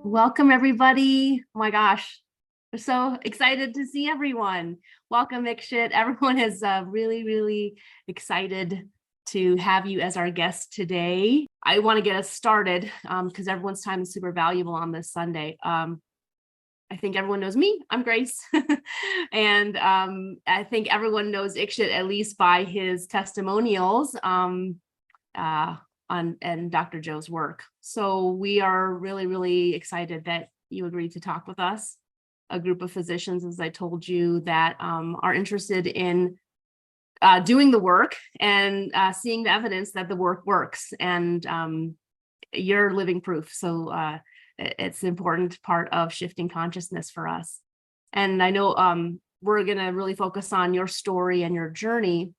Welcome, everybody. Oh my gosh, we're so excited to see everyone. Welcome, Ikshit. Everyone is really excited to have you as our guest today. I want to get us started because everyone's time is super valuable on this Sunday. I think everyone knows me. I'm Grace. And I think everyone knows Ikshit at least by his testimonials and Dr. Joe's work. So we are really excited that you agreed to talk with us. A group of physicians, as I told you, that are interested in doing the work and seeing the evidence that the work works. And you're living proof. So it's an important part of shifting consciousness for us. And I know we're going to really focus on your story and your journey,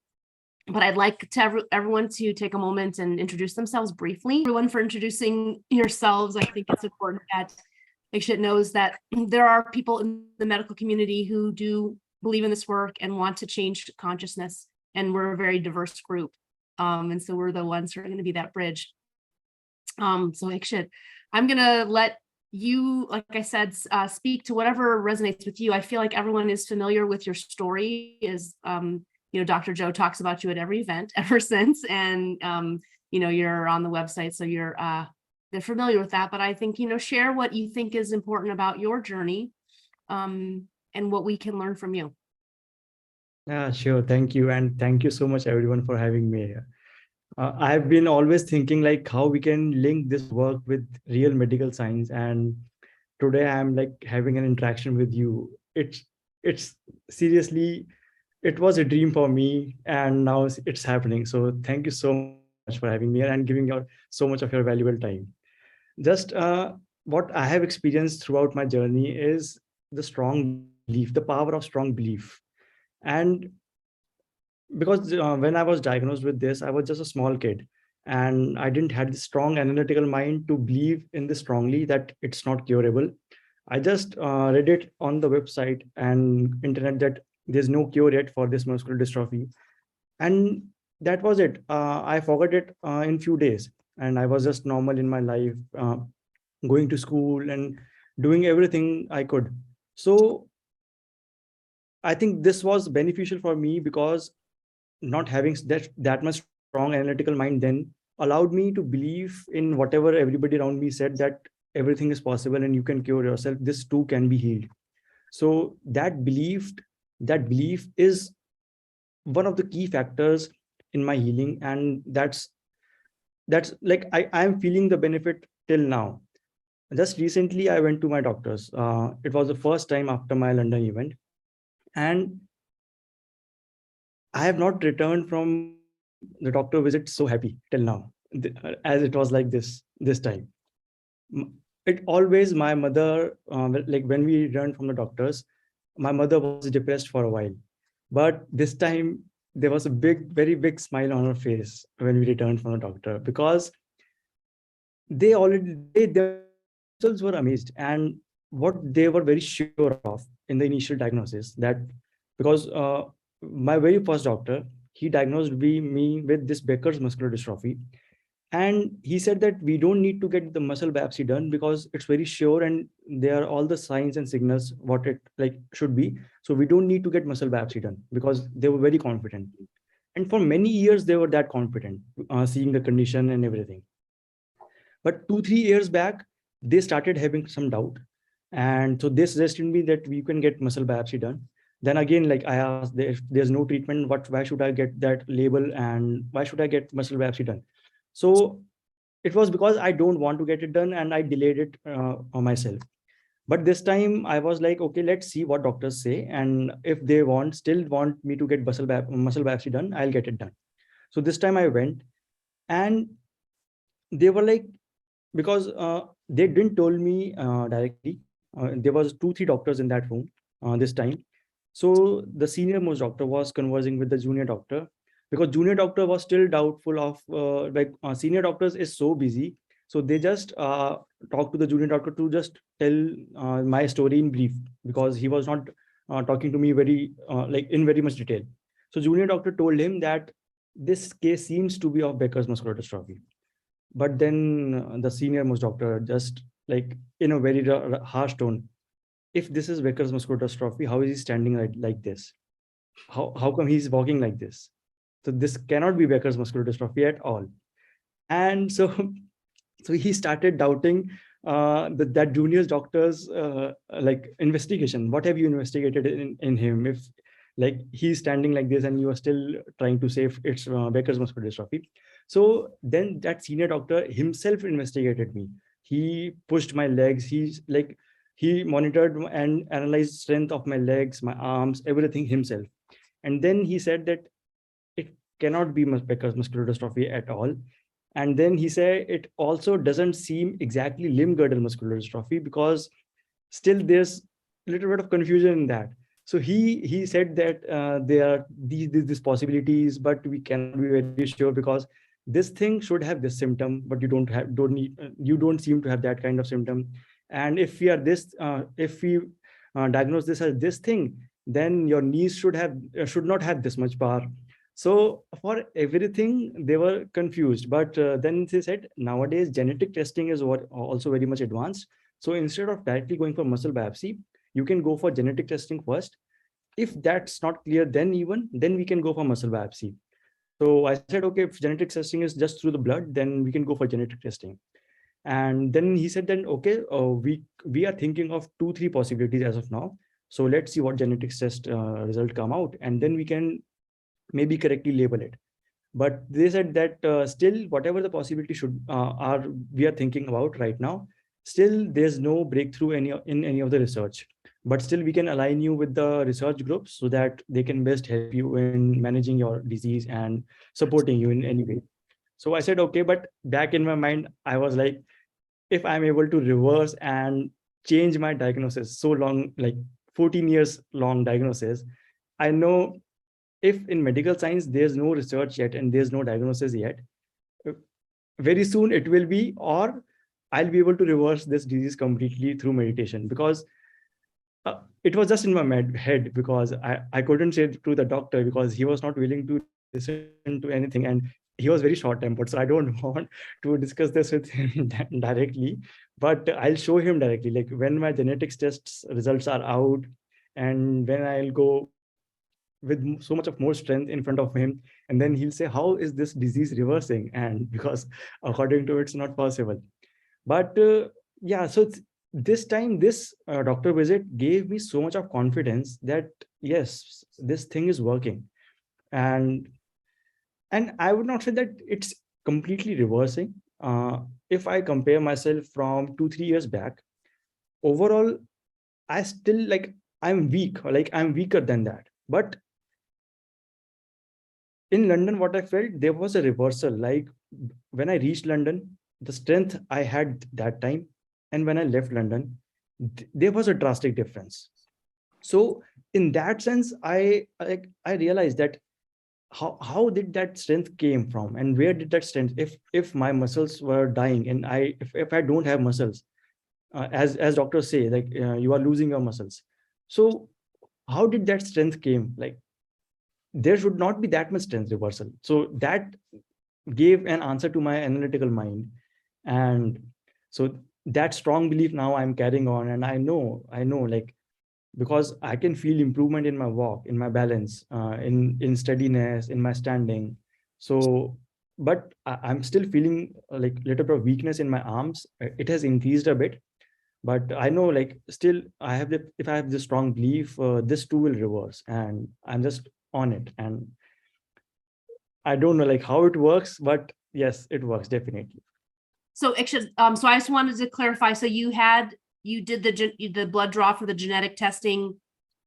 but I'd like to everyone to take a moment and introduce themselves briefly. Everyone, for introducing yourselves. I think it's important that Ikshit knows that there are people in the medical community who do believe in this work and want to change consciousness. And we're a very diverse group. And so we're the ones who are going to be that bridge. So Ikshit, I'm going to let you, like I said, speak to whatever resonates with you. I feel like everyone is familiar with your story. Dr. Joe talks about you at every event ever since, and you're on the website, so they're familiar with that. But I think, share what you think is important about your journey, and what we can learn from you. Yeah, sure. Thank you. And thank you so much, everyone, for having me here. I've been always thinking like how we can link this work with real medical science. And today I'm like having an interaction with you. It's seriously, it was a dream for me, and now it's happening. So thank you so much for having me here and giving so much of your valuable time. Just what I have experienced throughout my journey is the strong belief, the power of strong belief. And because when I was diagnosed with this, I was just a small kid, and I didn't have this strong analytical mind to believe in this strongly that it's not curable. I just read it on the website and internet that there's no cure yet for this muscular dystrophy, and that was it. I forgot it in few days, and I was just normal in my life, going to school and doing everything I could. So I think this was beneficial for me because not having that much strong analytical mind then allowed me to believe in whatever everybody around me said, that everything is possible and you can cure yourself, this too can be healed. So that belief is one of the key factors in my healing, and that's like I'm feeling the benefit till now. Just recently I went to my doctor's. It was the first time after my London event, and I have not returned from the doctor visit so happy till now, as it was like this time. It always, my mother, like when we returned from the doctors, my mother was depressed for a while, but this time there was a very big smile on her face when we returned from the doctor, because they themselves were amazed, and what they were very sure of in the initial diagnosis, that because my very first doctor, he diagnosed me with this Becker's muscular dystrophy, and he said that we don't need to get the muscle biopsy done because it's very sure and there are all the signs and signals what it like should be. So we don't need to get muscle biopsy done, because they were very confident. And for many years they were that confident, seeing the condition and everything. But 2-3 years back, they started having some doubt, and so they suggested me that we can get muscle biopsy done. Then again, like I asked, if there's no treatment, why should I get that label, and why should I get muscle biopsy done? So it was because I don't want to get it done, and I delayed it on myself. But this time I was like, okay, let's see what doctors say, and if they still want me to get muscle biopsy done, I'll get it done. So this time I went, and they were like, because they didn't told me directly. There was 2-3 doctors in that room this time. So the senior most doctor was conversing with the junior doctor, because junior doctor was still doubtful of senior doctors is so busy. So they just talked to the junior doctor to just tell my story in brief, because he was not talking to me very like in very much detail. So junior doctor told him that this case seems to be of Becker's muscular dystrophy. But then the senior most doctor just like in a very harsh tone, if this is Becker's muscular dystrophy, how is he standing like this? How come he's walking like this? So this cannot be Becker's muscular dystrophy at all. And so so he started doubting that junior doctors like investigation. What have you investigated in him? If like he's standing like this and you are still trying to say it's Becker's muscular dystrophy. So then that senior doctor himself investigated me. He pushed my legs. He monitored and analyzed strength of my legs, my arms, everything himself. And then he said that it cannot be Becker's muscular dystrophy at all. And then he said it also doesn't seem exactly limb girdle muscular dystrophy, because still there's a little bit of confusion in that. So he said that there are these possibilities, but we cannot be very sure because this thing should have this symptom, but you don't seem to have that kind of symptom. And if we diagnose this as this thing, then your knees should not have this much power. So for everything, they were confused. But then they said nowadays genetic testing is what also very much advanced. So instead of directly going for muscle biopsy, you can go for genetic testing first. If that's not clear, then we can go for muscle biopsy. So I said, okay, if genetic testing is just through the blood, then we can go for genetic testing. And then he said, then okay, we are thinking of 2-3 possibilities as of now. So let's see what genetics test result come out, and then we can maybe correctly label it. But they said that still whatever the possibility we are thinking about right now, still there's no breakthrough in any of the research. But still we can align you with the research groups so that they can best help you in managing your disease and supporting you in any way. So I said, okay, but back in my mind, I was like, if I'm able to reverse and change my diagnosis so long, like 14 years long diagnosis, I know if in medical science there's no research yet and there's no diagnosis yet, very soon it will be, or I'll be able to reverse this disease completely through meditation. Because it was just in my head, because I couldn't say it to the doctor because he was not willing to listen to anything, and he was very short tempered. So I don't want to discuss this with him directly, but I'll show him directly, like when my genetics tests results are out, and when I'll go with so much of more strength in front of him, and then he'll say, how is this disease reversing? And because according to it's not possible. But yeah, so this time this doctor visit gave me so much of confidence that yes, this thing is working. And I would not say that it's completely reversing. If I compare myself from 2-3 years back, overall I still I'm weak, like I'm weaker than that. But in London, what I felt, there was a reversal. Like when I reached London, the strength I had that time, and when I left London, there was a drastic difference. So in that sense, I realized that how did that strength came from, and where did that strength, if my muscles were dying, and if I don't have muscles, as doctors say, like you are losing your muscles. So how did that strength came? Like there should not be that much strength reversal. So that gave an answer to my analytical mind. And so that strong belief now I'm carrying on, and I know like, because I can feel improvement in my walk, in my balance, in steadiness, in my standing. So but I'm still feeling like little bit of weakness in my arms. It has increased a bit, but I know, like, still if I have this strong belief, this too will reverse, and I'm just on it. And I don't know like how it works, but yes, it works definitely. So Ikshit, so I just wanted to clarify. So you did the blood draw for the genetic testing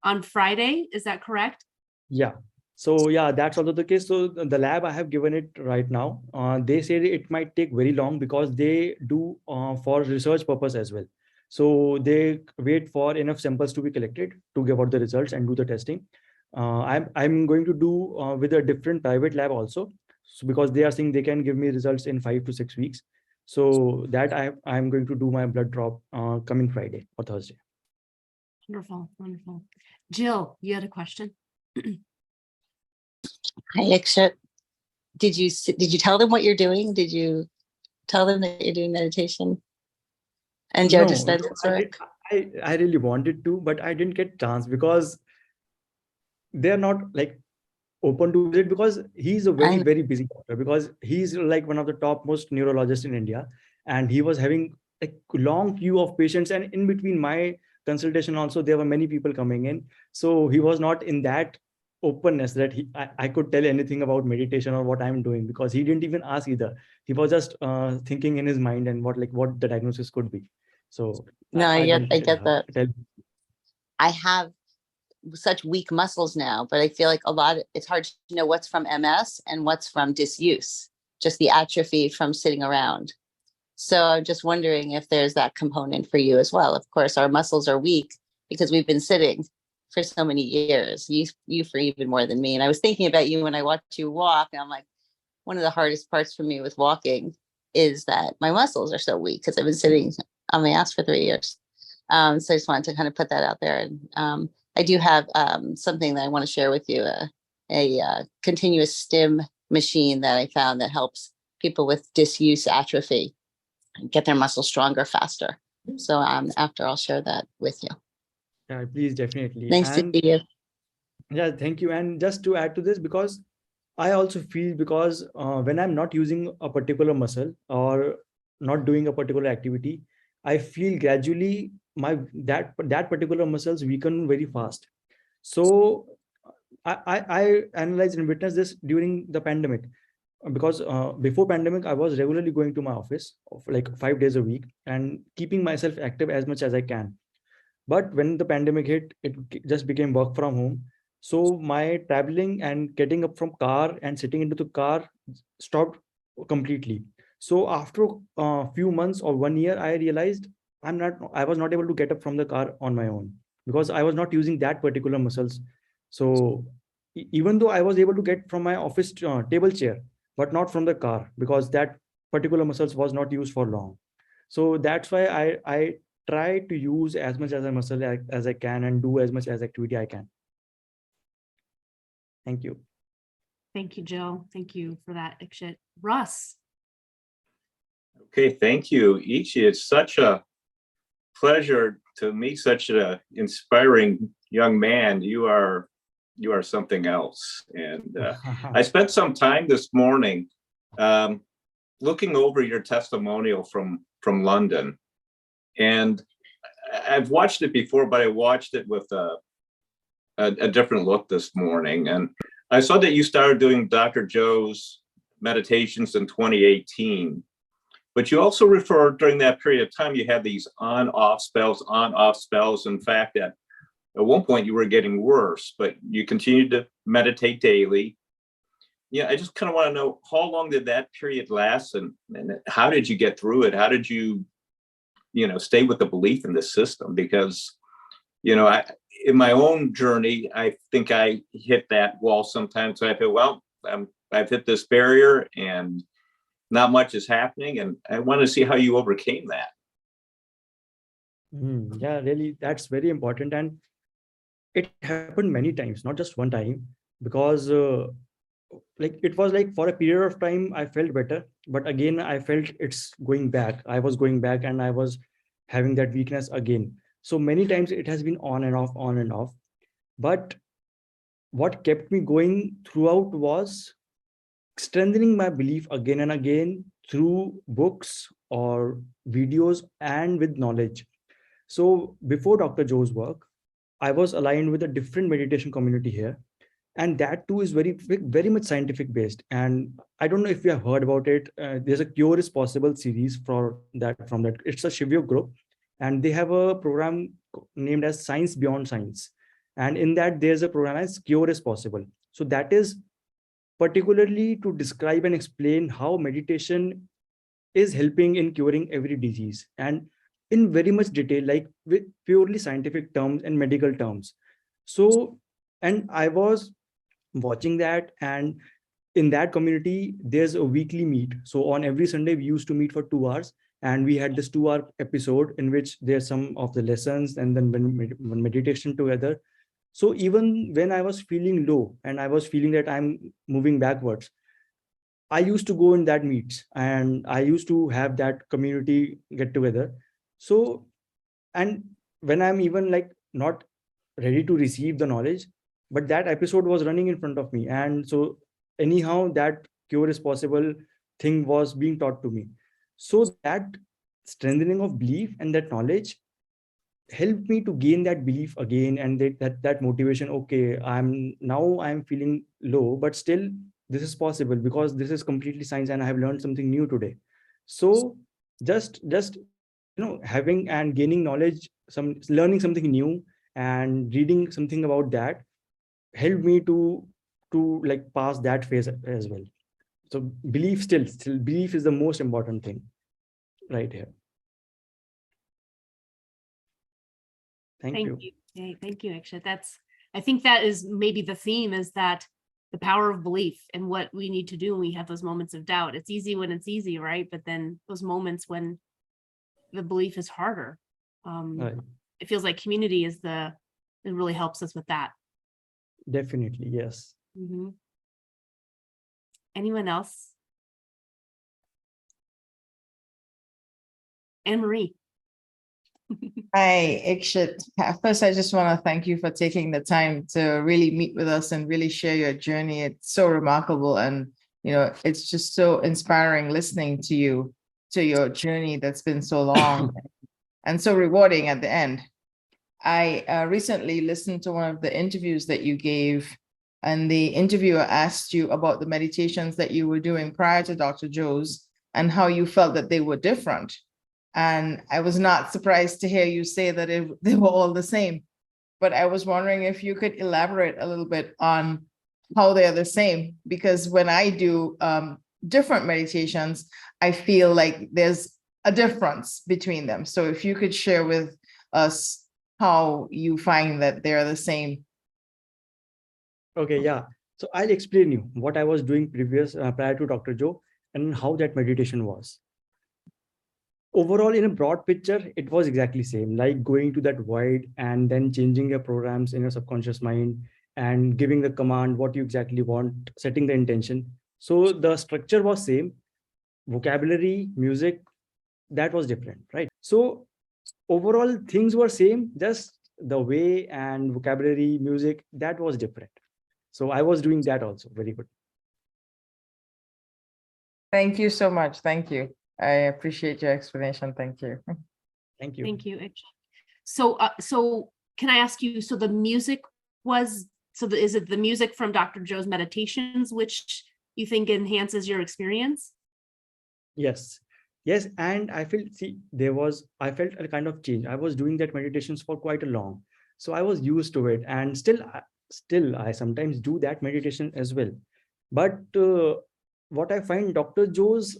on Friday. Is that correct? Yeah. So yeah, that's also the case. So the lab, I have given it right now. They say it might take very long because they do for research purpose as well. So they wait for enough samples to be collected to give out the results and do the testing. I'm going to do with a different private lab also, so because they are saying they can give me results in 5 to 6 weeks. So that I'm going to do my blood drop coming Friday or Thursday. Wonderful, wonderful. Jill, you had a question? Hi, Ikshit. Did you tell them what you're doing? Did you tell them that you're doing meditation? And Joe No, Dispenza's work? I really wanted to, but I didn't get chance because they're not like open to it, because he's a very, I very busy doctor, because he's like one of the top most neurologists in India, and he was having a long queue of patients, and in between my consultation also there were many people coming in. So he was not in that openness that I could tell anything about meditation or what I'm doing, because he didn't even ask either. He was just thinking in his mind and what the diagnosis could be. So no, I I didn't get that. tell. I have such weak muscles now, but I feel like it's hard to know what's from MS and what's from disuse, just the atrophy from sitting around. So I'm just wondering if there's that component for you as well. Of course, our muscles are weak because we've been sitting for so many years. You for even more than me. And I was thinking about you when I watched you walk, and I'm like, one of the hardest parts for me with walking is that my muscles are so weak because I've been sitting on my ass for 3 years. So I just wanted to kind of put that out there. And I do have something that I want to share with you, a continuous stim machine that I found that helps people with disuse atrophy get their muscles stronger faster. So after I'll share that with you. Yeah, please, definitely. Nice to And see you. yeah, thank you. And just to add to this, because I also feel, because when I'm not using a particular muscle or not doing a particular activity, I feel gradually that particular muscles weaken very fast. So I analyzed and witnessed this during the pandemic, because before pandemic I was regularly going to my office of like 5 days a week and keeping myself active as much as I can. But when the pandemic hit, just became work from home. So my traveling and getting up from car and sitting into the car stopped completely. So after a few months or 1 year, I realized I was not able to get up from the car on my own, because I was not using that particular muscles. So even though I was able to get from my office table chair, but not from the car, because that particular muscles was not used for long. So that's why I try to use as much as a muscle as I can and do as much as activity I can. Thank you. Thank you, Joe. Thank you for that, Ikshit. Russ. Okay, thank you, Ichi. It's such a pleasure to meet such an inspiring young man. You are something else. And I spent some time this morning looking over your testimonial from London, and I've watched it before, but I watched it with a different look this morning. And I saw that you started doing Dr. Joe's meditations in 2018. But you also referred during that period of time, you had these on-off spells. In fact, at one point you were getting worse, but you continued to meditate daily. Yeah, I just kind of want to know, how long did that period last, and how did you get through it? How did you, stay with the belief in the system? Because, in my own journey, I think I hit that wall sometimes. So I feel, well, I've hit this barrier and not much is happening, and I want to see how you overcame that. Yeah, really, that's very important. And it happened many times, not just one time, because like it was like for a period of time I felt better, but again I felt it's going back. I was going back and I was having that weakness again. So many times it has been on and off, on and off. But what kept me going throughout was strengthening my belief again and again through books or videos and with knowledge. So before Dr. Joe's work, I was aligned with a different meditation community here. And that too is very much scientific based. And I don't know if you have heard about it. There's a Cure is Possible series from that. It's a Shivyo group, and they have a program named as Science Beyond Science. And in that, there's a program as Cure is Possible. So that is particularly to describe and explain how meditation is helping in curing every disease, and in very much detail, like with purely scientific terms and medical terms. So, and I was watching that, and in that community there's a weekly meet. So on every Sunday we used to meet for 2 hours, and we had this 2 hour episode in which there's some of the lessons and then when meditation together. So even when I was feeling low and I was feeling that I'm moving backwards, I used to go in that meets and I used to have that community get together. So, and when I'm even like not ready to receive the knowledge, but that episode was running in front of me, and so anyhow that cure is possible thing was being taught to me. So that strengthening of belief and that knowledge helped me to gain that belief again, and that motivation. Okay, I'm feeling low, but still this is possible because this is completely science and I have learned something new today. So just having and gaining knowledge, some learning something new and reading something about that helped me to like pass that phase as well. So belief, still belief is the most important thing right here. Thank you. Okay, thank you, Ikshit. I think that is maybe the theme, is that the power of belief and what we need to do when we have those moments of doubt. It's easy when it's easy, right? But then those moments when the belief is harder, Right. it feels like community it really helps us with that. Definitely, yes. Mhm. Anyone else? Anne-Marie. Hi, Ikshit. First, I just want to thank you for taking the time to really meet with us and really share your journey. It's so remarkable, and it's just so inspiring listening to your journey that's been so long and so rewarding at the end. I recently listened to one of the interviews that you gave, and the interviewer asked you about the meditations that you were doing prior to Dr. Joe's and how you felt that they were different. And I was not surprised to hear you say that they were all the same. But I was wondering if you could elaborate a little bit on how they're the same, because when I do different meditations, I feel like there's a difference between them. So if you could share with us how you find that they're the same. Okay, yeah. So I'll explain you what I was doing prior to Dr. Joe and how that meditation was. Overall, in a broad picture, it was exactly same, like going to that void and then changing your programs in your subconscious mind and giving the command what you exactly want, setting the intention. So the structure was same, vocabulary, music, that was different, right? So overall things were same, just the way and vocabulary, music, that was different. So I was doing that also. Very good. Thank you so much. Thank you. I appreciate your explanation. Thank you. Thank you. Thank you, Ikshit. So can I ask you, so the music was, is it the music from Dr. Joe's meditations, which you think enhances your experience? Yes. Yes. And I felt, I felt a kind of change. I was doing that meditations for quite a long. So I was used to it. And still I sometimes do that meditation as well. But what I find, Dr. Joe's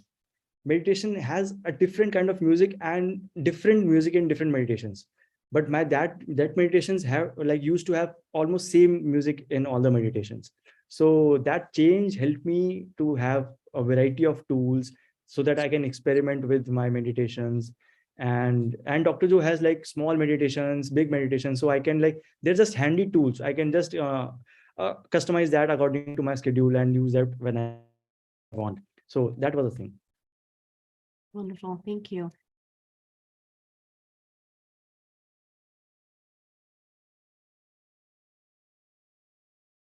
meditation has a different kind of music and different music in different meditations. But that meditations have like used to have almost same music in all the meditations. So that change helped me to have a variety of tools so that I can experiment with my meditations. And Dr. Joe has like small meditations, big meditations. So I can they're just handy tools. I can just customize that according to my schedule and use that when I want. So that was the thing. Wonderful, thank you.